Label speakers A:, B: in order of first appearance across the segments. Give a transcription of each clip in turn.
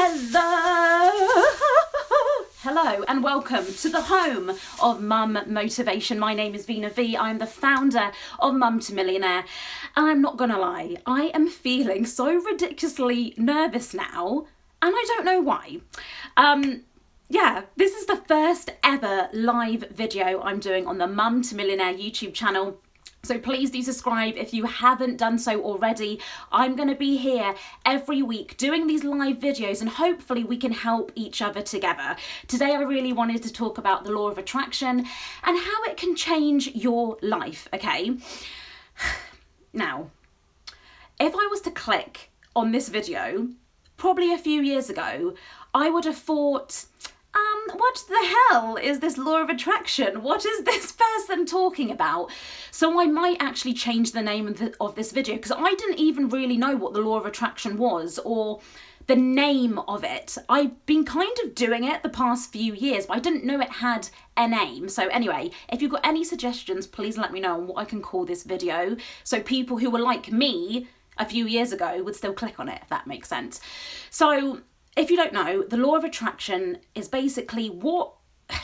A: Hello! Hello and welcome to the home of Mum Motivation. My name is Veena V. I'm the founder of Mum to Millionaire. And I'm not gonna lie, I am feeling so ridiculously nervous now, and I don't know why. This is the first ever live video I'm doing on the Mum to Millionaire YouTube channel. So please do subscribe if you haven't done so already. I'm going to be here every week doing these live videos and hopefully we can help each other together. Today I really wanted to talk about the law of attraction and how it can change your life, okay? Now, if I was to click on this video, probably a few years ago, I would have thought, what the hell is this law of attraction? What is this person talking about? So I might actually change the name of this video because I didn't even really know what the law of attraction was or the name of it. I've been kind of doing it the past few years, but I didn't know it had a name. So anyway, if you've got any suggestions, please let me know on what I can call this video. So people who were like me a few years ago would still click on it, if that makes sense. So if you don't know, the law of attraction is basically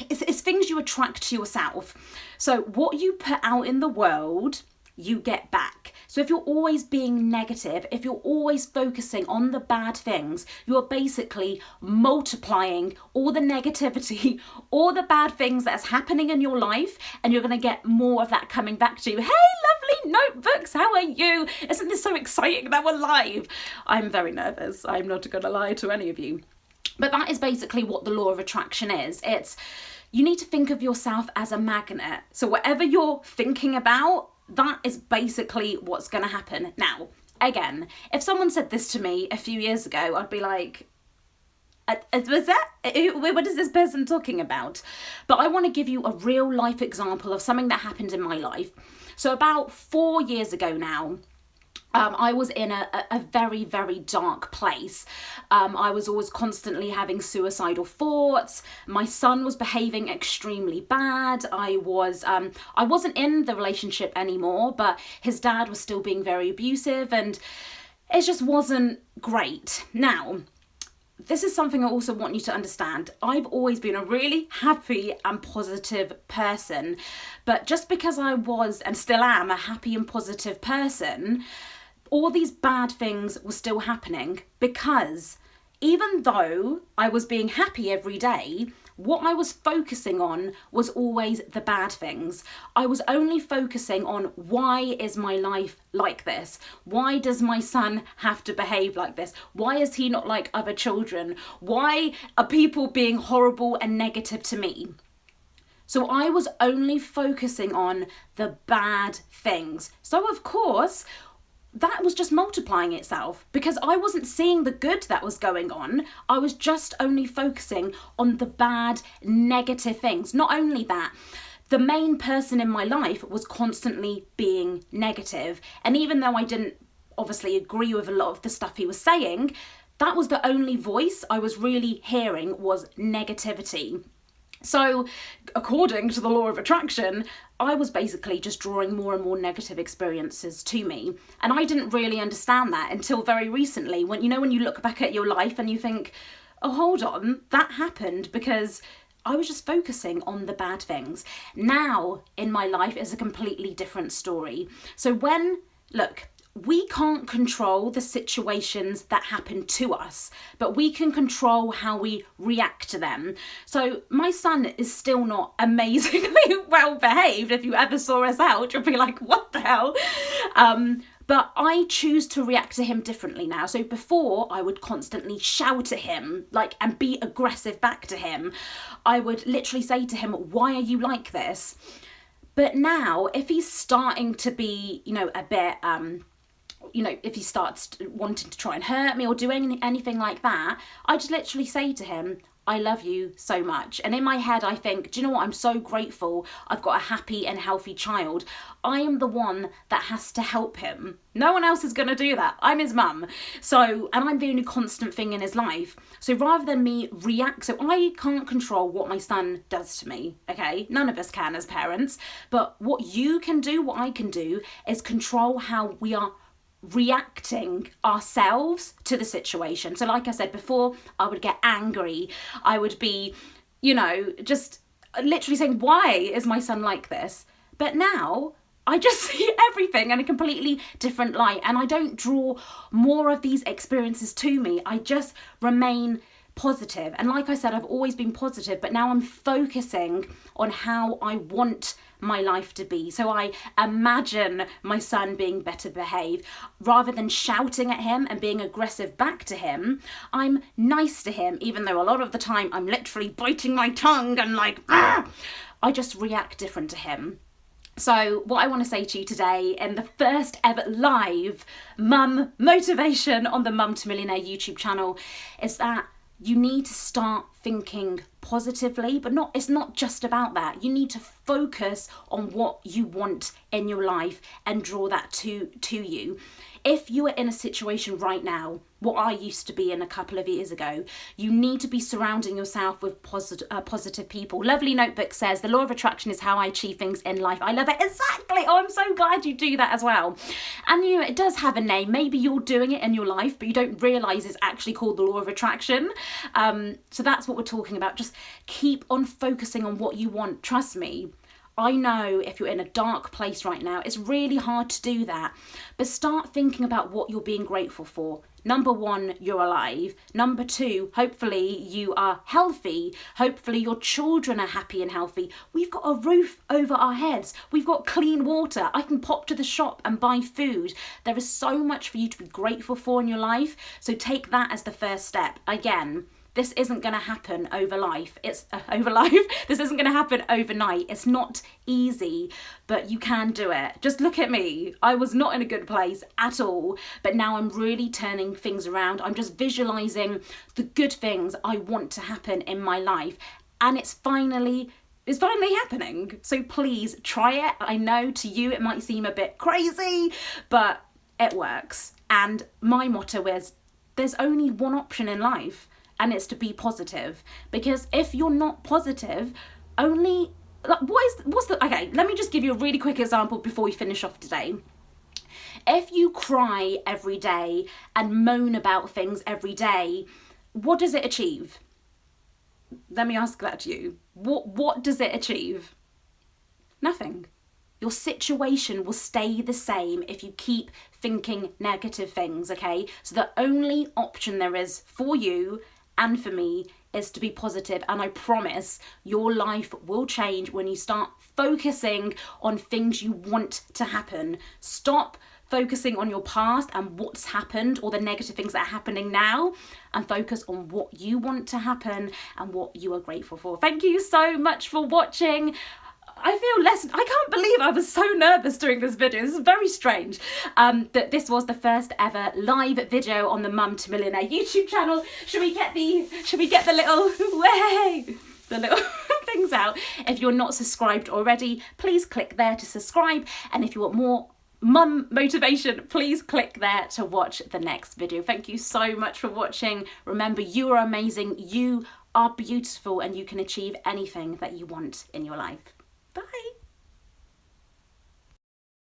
A: it's things you attract to yourself. So what you put out in the world, you get back. So if you're always being negative, if you're always focusing on the bad things, you are basically multiplying all the negativity, all the bad things that's happening in your life, and you're going to get more of that coming back to you. Hey, lovely notebooks, how are you? Isn't this so exciting that we're live? I'm very nervous. I'm not going to lie to any of you. But that is basically what the law of attraction is. You need to think of yourself as a magnet. So whatever you're thinking about, that is basically what's going to happen. Now, again, if someone said this to me a few years ago, I'd be like, what is this person talking about? But I want to give you a real life example of something that happened in my life. So about 4 years ago now, I was in a very, very dark place. I was always constantly having suicidal thoughts. My son was behaving extremely bad. I wasn't in the relationship anymore, but his dad was still being very abusive and it just wasn't great. Now, this is something I also want you to understand. I've always been a really happy and positive person, but just because I was and still am a happy and positive person, all these bad things were still happening because even though I was being happy every day, what I was focusing on was always the bad things. I was only focusing on why is my life like this? Why does my son have to behave like this? Why is he not like other children? Why are people being horrible and negative to me? So I was only focusing on the bad things. So of course, that was just multiplying itself because I wasn't seeing the good that was going on. I was just only focusing on the bad, negative things. Not only that, the main person in my life was constantly being negative. And even though I didn't obviously agree with a lot of the stuff he was saying, that was the only voice I was really hearing was negativity. So according to the law of attraction, I was basically just drawing more and more negative experiences to me. And I didn't really understand that until very recently when you look back at your life and you think, oh, hold on, that happened because I was just focusing on the bad things. Now in my life is a completely different story. So we can't control the situations that happen to us, but we can control how we react to them. So my son is still not amazingly well behaved. If you ever saw us out, you'll be like, what the hell? But I choose to react to him differently now. So before I would constantly shout at him, and be aggressive back to him. I would literally say to him, why are you like this? But now if he's starting to be, a bit, if he starts wanting to try and hurt me or do anything like that, I just literally say to him, I love you so much. And in my head, I think, do you know what? I'm so grateful I've got a happy and healthy child. I am the one that has to help him. No one else is going to do that. I'm his mum. And I'm the only constant thing in his life. So rather than me react, so I can't control what my son does to me, okay? None of us can as parents. But what you can do, what I can do, is control how we are reacting ourselves to the situation. So like I said before, I would get angry. I would be, just literally saying, why is my son like this? But now I just see everything in a completely different light, and I don't draw more of these experiences to me. I just remain positive. And like I said, I've always been positive, but now I'm focusing on how I want my life to be. So I imagine my son being better behaved. Rather than shouting at him and being aggressive back to him, I'm nice to him, even though a lot of the time I'm literally biting my tongue and like, I just react different to him. So what I want to say to you today in the first ever live mum motivation on the Mum to Millionaire YouTube channel is that you need to start thinking positively, but it's not just about that. You need to focus on what you want in your life and draw that to you. If you are in a situation right now, what I used to be in a couple of years ago, you need to be surrounding yourself with positive people. Lovely Notebook says, the law of attraction is how I achieve things in life. I love it. Exactly. Oh, I'm so glad you do that as well. And it does have a name. Maybe you're doing it in your life, but you don't realize it's actually called the law of attraction. So that's what we're talking about. Just keep on focusing on what you want. Trust me. I know if you're in a dark place right now, it's really hard to do that. But start thinking about what you're being grateful for. Number one, you're alive. Number two, hopefully you are healthy. Hopefully your children are happy and healthy. We've got a roof over our heads. We've got clean water. I can pop to the shop and buy food. There is so much for you to be grateful for in your life. So take that as the first step. Again, this isn't going to happen over life. This isn't going to happen overnight. It's not easy, but you can do it. Just look at me. I was not in a good place at all, but now I'm really turning things around. I'm just visualizing the good things I want to happen in my life, and it's finally happening. So please try it. I know to you it might seem a bit crazy, but it works. And my motto is, there's only one option in life. And it's to be positive, because if you're not positive, okay, let me just give you a really quick example before we finish off today. If you cry every day and moan about things every day, what does it achieve? Let me ask that to you. What does it achieve? Nothing. Your situation will stay the same if you keep thinking negative things, okay? So the only option there is for you and for me is to be positive, and I promise your life will change when you start focusing on things you want to happen. Stop focusing on your past and what's happened or the negative things that are happening now, and focus on what you want to happen and what you are grateful for. Thank you so much for watching. I can't believe I was so nervous doing this video. This is very strange. That this was the first ever live video on the Mum to Millionaire YouTube channel. Should we get the little things out? If you're not subscribed already, please click there to subscribe. And if you want more mum motivation, please click there to watch the next video. Thank you so much for watching. Remember, you are amazing, you are beautiful, and you can achieve anything that you want in your life. Bye.